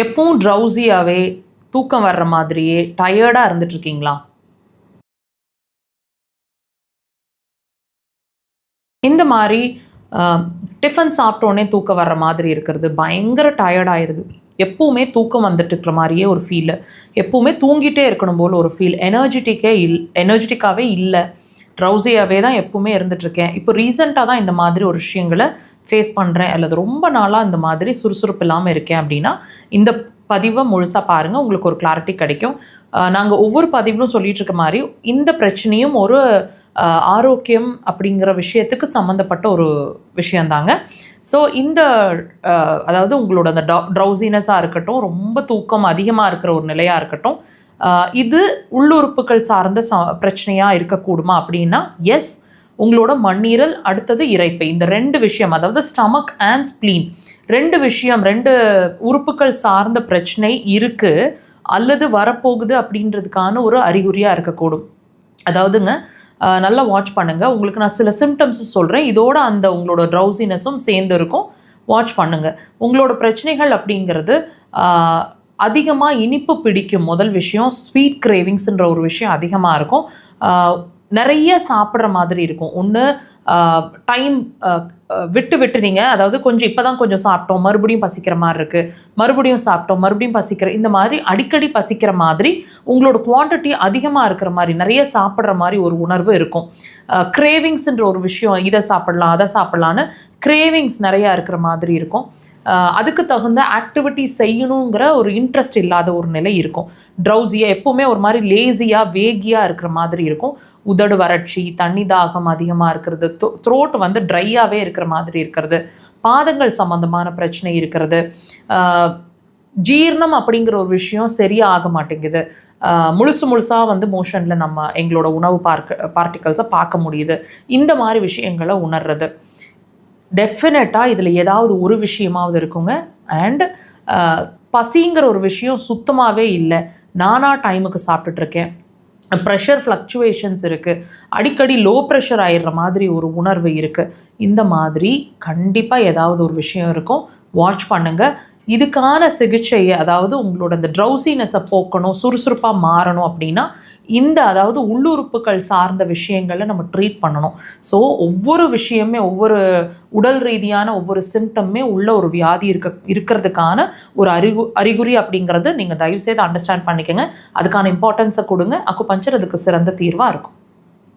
எப்பவும் ட்ரௌசியாகவே தூக்கம் வர்ற மாதிரியே டயர்டாக இருந்துட்டுருக்கீங்களா? இந்த மாதிரி டிஃபன் சாப்பிட்டோன்னே தூக்கம் வர்ற மாதிரி இருக்கிறது, பயங்கர டயர்ட் ஆயிடுது, எப்பவுமே தூக்கம் வந்துட்டு இருக்கிற மாதிரியே ஒரு ஃபீலு, எப்பவுமே தூங்கிட்டே இருக்கணும் போல் ஒரு ஃபீல், எனர்ஜெட்டிக்காகவே இல்லை, ட்ரௌசியாகவே தான் எப்பவுமே இருந்துகிட்ருக்கேன். இப்போ ரீசெண்டாக தான் இந்த மாதிரி ஒரு விஷயங்களை ஃபேஸ் பண்ணுறேன், அல்லது ரொம்ப நாளாக இந்த மாதிரி சுறுசுறுப்பு இல்லாமல் இருக்கேன் அப்படின்னா இந்த பதிவை முழுசாக பாருங்கள், உங்களுக்கு ஒரு கிளாரிட்டி கிடைக்கும். நாங்கள் ஒவ்வொரு பதிவிலும் சொல்லிகிட்டு இருக்க மாதிரி இந்த பிரச்சனையும் ஒரு ஆரோக்கியம் அப்படிங்கிற விஷயத்துக்கு சம்மந்தப்பட்ட ஒரு விஷயந்தாங்க. ஸோ இந்த அதாவது உங்களோட அந்த ட்ரௌசினஸாக இருக்கட்டும், ரொம்ப தூக்கம் அதிகமாக இருக்கிற ஒரு நிலையாக இருக்கட்டும், இது உள்ளுறுப்புகள் சார்ந்த பிரச்சனையாக இருக்கக்கூடுமா அப்படின்னா எஸ், உங்களோட மண்ணீரல், அடுத்தது இரைப்பை, இந்த 2 விஷயம், அதாவது ஸ்டமக் அண்ட் ஸ்ப்ளீன், 2 விஷயம், 2 உறுப்புகள் சார்ந்த பிரச்சனை இருக்குது அல்லது வரப்போகுது அப்படின்றதுக்கான ஒரு அறிகுறியாக இருக்கக்கூடும். அதாவதுங்க, நல்லா வாட்ச் பண்ணுங்கள். உங்களுக்கு நான் சில சிம்டம்ஸ் சொல்கிறேன், இதோட அந்த உங்களோட ட்ரௌசினஸும் சேர்ந்து இருக்கும், வாட்ச் பண்ணுங்கள். உங்களோட பிரச்சனைகள் அப்படிங்கிறது அதிகமாக இனிப்பு பிடிக்கும், முதல் விஷயம். ஸ்வீட் கிரேவிங்ஸ்ன்ற ஒரு விஷயம் அதிகமாக இருக்கும், நிறைய சாப்பிட்ற மாதிரி இருக்கும். ஒன்று டைம் விட்டு நீங்கள், அதாவது கொஞ்சம் இப்போ தான் கொஞ்சம் சாப்பிட்டோம், மறுபடியும் பசிக்கிற மாதிரி இருக்குது, மறுபடியும் சாப்பிட்டோம், மறுபடியும் பசிக்கிற, இந்த மாதிரி அடிக்கடி பசிக்கிற மாதிரி, உங்களோட குவான்டிட்டி அதிகமாக இருக்கிற மாதிரி, நிறைய சாப்பிட்ற மாதிரி ஒரு உணர்வு இருக்கும். கிரேவிங்ஸ்ன்ற ஒரு விஷயம், இதை சாப்பிட்லாம் அதை சாப்பிட்லான்னு கிரேவிங்ஸ் நிறையா இருக்கிற மாதிரி இருக்கும். அதுக்கு தகுந்த ஆக்டிவிட்டி செய்யணுங்கிற ஒரு இன்ட்ரெஸ்ட் இல்லாத ஒரு நிலை இருக்கும். ட்ரௌசியாக, எப்போவுமே ஒரு மாதிரி லேசியாக வேகியாக இருக்கிற மாதிரி இருக்கும். உதடு வறட்சி, தண்ணி தாகம் அதிகமாக இருக்கிறது, த்ரோட் வந்து ட்ரையாகவே இருக்கிற மாதிரி இருக்கிறது, பாதங்கள் சம்மந்தமான பிரச்சனை இருக்கிறது, ஜீரணம் அப்படிங்கிற ஒரு விஷயம் சரியாக ஆக மாட்டேங்குது, முழுசாக வந்து மோஷனில் நம்ம எங்களோட உணவு பார்ட்டிகல்ஸை பார்க்க முடியுது, இந்த மாதிரி விஷயங்களை உணர்றது. டெஃபினட்டாக இதில் ஏதாவது ஒரு விஷயமாவது இருக்குங்க. அண்ட் பசிங்கிற ஒரு விஷயம் சுத்தமாகவே இல்லை, நானாக டைமுக்கு சாப்பிட்டுட்ருக்கேன், ப்ரெஷர் ஃப்ளக்சுவேஷன்ஸ் இருக்குது, அடிக்கடி லோ ப்ரெஷர் ஆகிடுற மாதிரி ஒரு உணர்வு இருக்குது, இந்த மாதிரி கண்டிப்பாக ஏதாவது ஒரு விஷயம் இருக்கும். வாட்ச் பண்ணுங்கள். இதுக்கான சிகிச்சையை, அதாவது உங்களோட அந்த ட்ரௌசினஸை போக்கணும், சுறுசுறுப்பாக மாறணும் அப்படின்னா இந்த, அதாவது உள்ளுறுப்புகள் சார்ந்த விஷயங்களை நம்ம ட்ரீட் பண்ணணும். ஸோ ஒவ்வொரு விஷயமே, ஒவ்வொரு உடல் ரீதியான ஒவ்வொரு சிம்டம்மே உள்ள ஒரு வியாதி இருக்கிறதுக்கான ஒரு அறிகுறி அப்படிங்கிறது நீங்கள் தயவுசெய்து அண்டர்ஸ்டாண்ட் பண்ணிக்கோங்க. அதுக்கான இம்பார்ட்டன்ஸை கொடுங்க. அக்குபஞ்சர் அதுக்கு சிறந்த தீர்வாக இருக்கும்.